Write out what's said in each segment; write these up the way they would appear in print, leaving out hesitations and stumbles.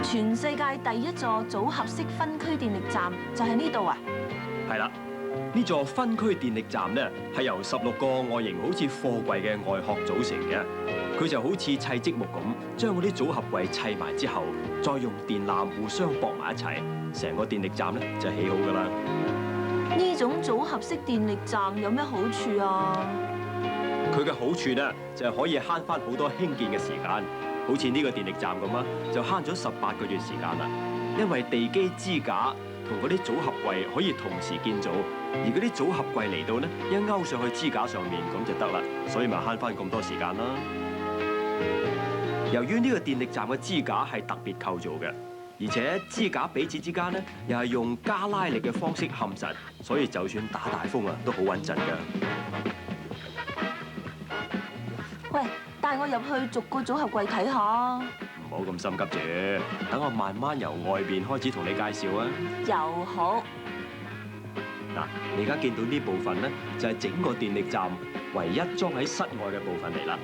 全世界第一座組合式分區電力站就係呢度啊！係啦，呢座分區電力站咧係由16個外形好似貨櫃嘅外殼組成嘅。佢就好似砌積木咁，將嗰啲組合櫃砌埋之後，再用電纜互相駁埋一齊，成個電力站咧就起好㗎啦。呢種組合式電力站有咩好處啊？佢嘅好處咧就係可以慳翻好多興建嘅時間。好似呢個電力站咁啊，就慳咗18個月時間啦。因為地基支架同嗰啲組合櫃可以同時建造，而嗰啲組合櫃嚟到呢，一勾上去支架上面咁就得啦，所以咪慳翻咁多時間啦。由於呢個電力站嘅支架係特別構造嘅，而且支架彼此之間呢又係用加拉力嘅方式嵌實，所以就算打大風啊都好穩陣㗎。喂，帶我入去逐個組合櫃睇下。唔好咁心急住，等我慢慢由外邊開始同你介紹啊。又好。嗱，你而家見到呢部分咧，就係整個電力站唯一裝喺室外嘅部分嚟啦。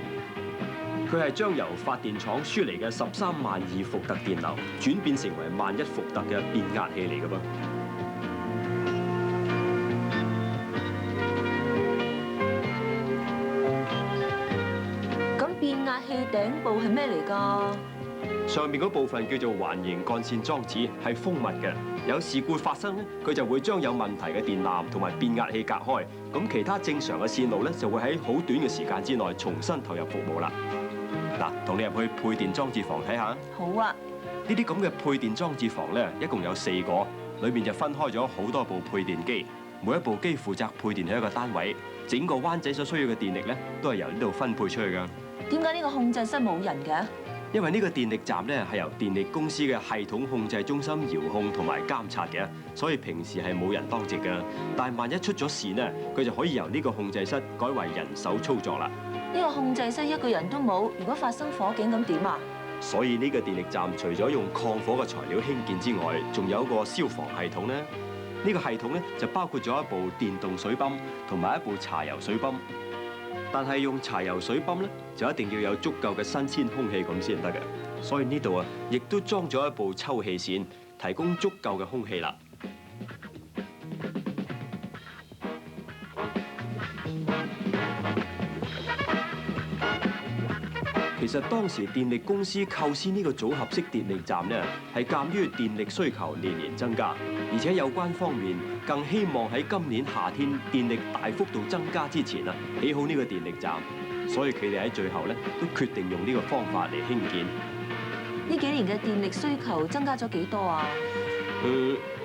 佢係將由發電廠輸嚟嘅132000伏特電流轉變成為11000伏特嘅變壓器嚟嘅噃。咁變壓器頂部係咩嚟㗎？上面嗰部分叫做環形幹線裝置，係封密嘅。有事故發生咧，佢就會將有問題嘅電纜同埋變壓器隔開，咁其他正常嘅線路咧就會喺好短嘅時間之內重新投入服務啦。嗱，同你入去配電裝置房睇下。好啊。呢啲咁嘅配電裝置房咧，一共有4個，裏面就分開咗好多部配電機，每一部機負責配電喺一個單位，整個灣仔所需要嘅電力咧都係由呢度分配出去㗎。點解呢個控制室冇人嘅？因為呢個電力站咧係由電力公司嘅系統控制中心遙控同埋監察嘅，所以平時係冇人當值嘅。但係萬一出咗事呢，佢就可以由呢個控制室改為人手操作啦。呢個控制室一個人都冇，如果發生火警咁點啊？所以呢個電力站除咗用抗火嘅材料興建之外，仲有一個消防系統呢。呢個系統咧就包括咗一部電動水泵同埋一部柴油水泵。但係用柴油水泵咧，就一定要有足夠嘅新鮮空氣咁先得嘅。所以呢度啊，亦都裝咗一部抽氣扇，提供足夠嘅空氣啦。其實當時電力公司構思呢個組合式電力站呢，係鑑於電力需求年年增加，而且有關方面更希望喺今年夏天電力大幅度增加之前啊，起好呢個電力站，所以佢哋喺最後咧都決定用呢個方法嚟興建。呢幾年嘅電力需求增加咗幾多啊？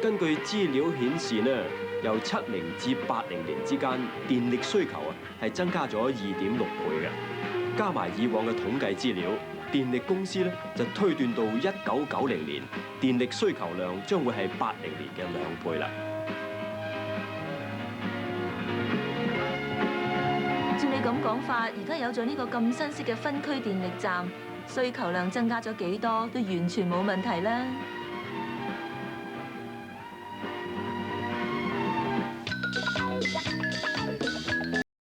根據資料顯示呢，由70至80年之間，電力需求啊係增加咗2.6倍嘅。加埋以往嘅統計資料，電力公司咧就推斷到1990年電力需求量將會係80年嘅2倍啦。照你咁講法，而家有咗呢個咁新式嘅分區電力站，需求量增加咗幾多都完全冇問題啦。